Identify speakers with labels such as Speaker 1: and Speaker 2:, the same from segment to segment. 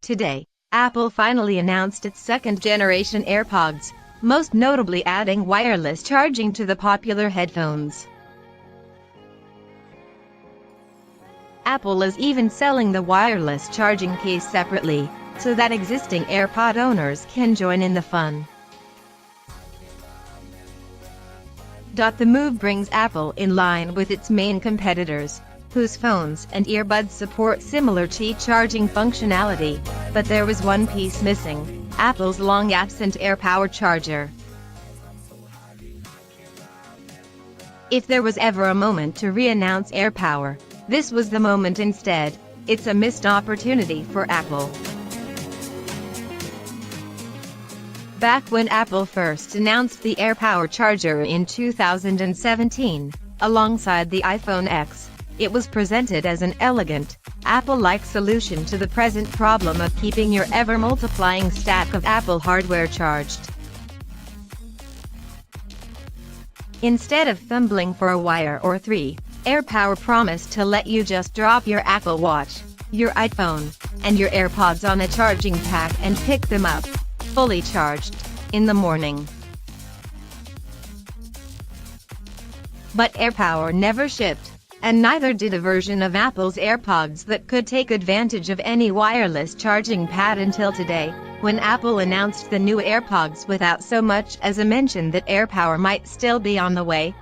Speaker 1: Today, Apple finally announced its second-generation AirPods, most notably adding wireless charging to the popular headphones. Apple is even selling the wireless charging case separately, so that existing AirPod owners can join in the fun. The move brings Apple in line with its main competitors, whose phones and earbuds support similar Qi charging functionality, but there was one piece missing: Apple's long-absent AirPower charger. If there was ever a moment to re-announce AirPower, this was the moment instead. It's a missed opportunity for Apple. Back when Apple first announced the AirPower charger in 2017, alongside the iPhone X, it was presented as an elegant, Apple-like solution to the present problem of keeping your ever-multiplying stack of Apple hardware charged. Instead of fumbling for a wire or three, AirPower promised to let you just drop your Apple Watch, your iPhone, and your AirPods on a charging pack and pick them up, fully charged, in the morning. But AirPower never shipped, and neither did a version of Apple's AirPods that could take advantage of any wireless charging pad until today, when Apple announced the new AirPods without so much as a mention that AirPower might still be on the way.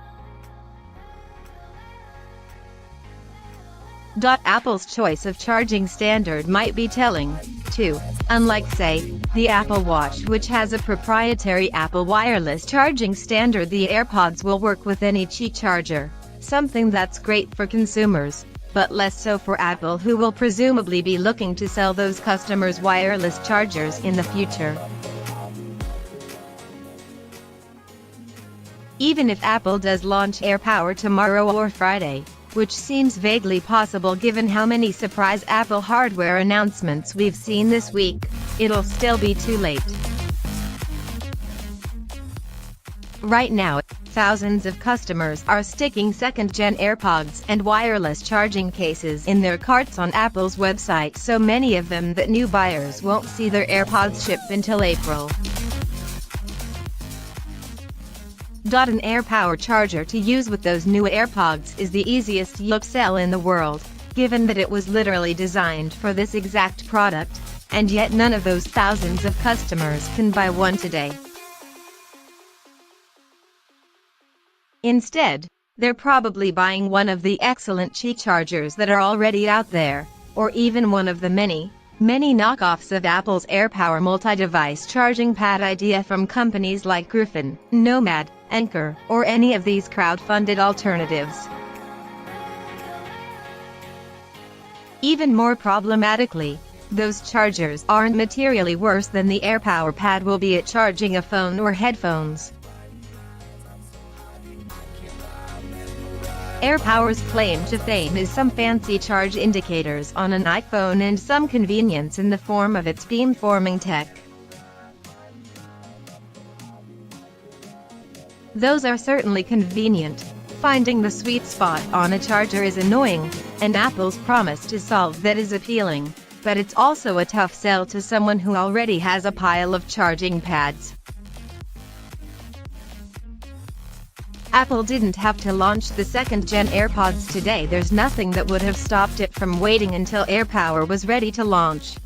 Speaker 1: Apple's choice of charging standard might be telling, too. Unlike, say, the Apple Watch, which has a proprietary Apple wireless charging standard, the AirPods will work with any Qi charger, something that's great for consumers, but less so for Apple, who will presumably be looking to sell those customers wireless chargers in the future. Even if Apple does launch AirPower tomorrow or Friday, which seems vaguely possible given how many surprise Apple hardware announcements we've seen this week, it'll still be too late. Right now, thousands of customers are sticking second-gen AirPods and wireless charging cases in their carts on Apple's website, so many of them that new buyers won't see their AirPods ship until April. An AirPower charger to use with those new AirPods is the easiest upsell in the world, given that it was literally designed for this exact product, and yet none of those thousands of customers can buy one today. Instead, they're probably buying one of the excellent Qi chargers that are already out there, or even one of the many knockoffs of Apple's AirPower multi-device charging pad idea from companies like Griffin, Nomad, Anker, or any of these crowd-funded alternatives. Even more problematically, those chargers aren't materially worse than the AirPower pad will be at charging a phone or headphones. AirPower's claim to fame is some fancy charge indicators on an iPhone and some convenience in the form of its beamforming tech. Those are certainly convenient. Finding the sweet spot on a charger is annoying, and Apple's promise to solve that is appealing, but it's also a tough sell to someone who already has a pile of charging pads. Apple didn't have to launch the second-gen AirPods today. There's nothing that would have stopped it from waiting until AirPower was ready to launch.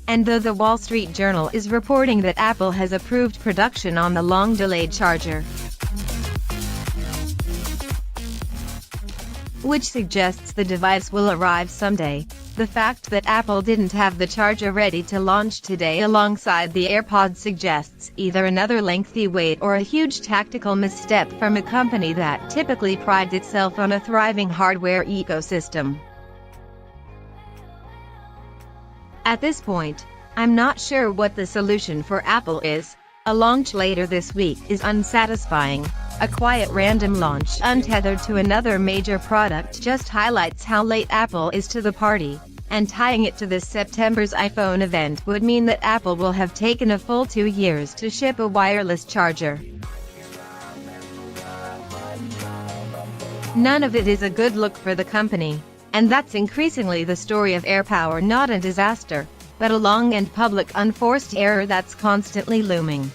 Speaker 1: And though the Wall Street Journal is reporting that Apple has approved production on the long-delayed charger, which suggests the device will arrive someday, the fact that Apple didn't have the charger ready to launch today alongside the AirPods suggests either another lengthy wait or a huge tactical misstep from a company that typically prides itself on a thriving hardware ecosystem. At this point, I'm not sure what the solution for Apple is. A launch later this week is unsatisfying. A quiet random launch untethered to another major product just highlights how late Apple is to the party, and tying it to this September's iPhone event would mean that Apple will have taken a full 2 years to ship a wireless charger. None of it is a good look for the company. And that's increasingly the story of AirPower, not a disaster, but a long and public unforced error that's constantly looming.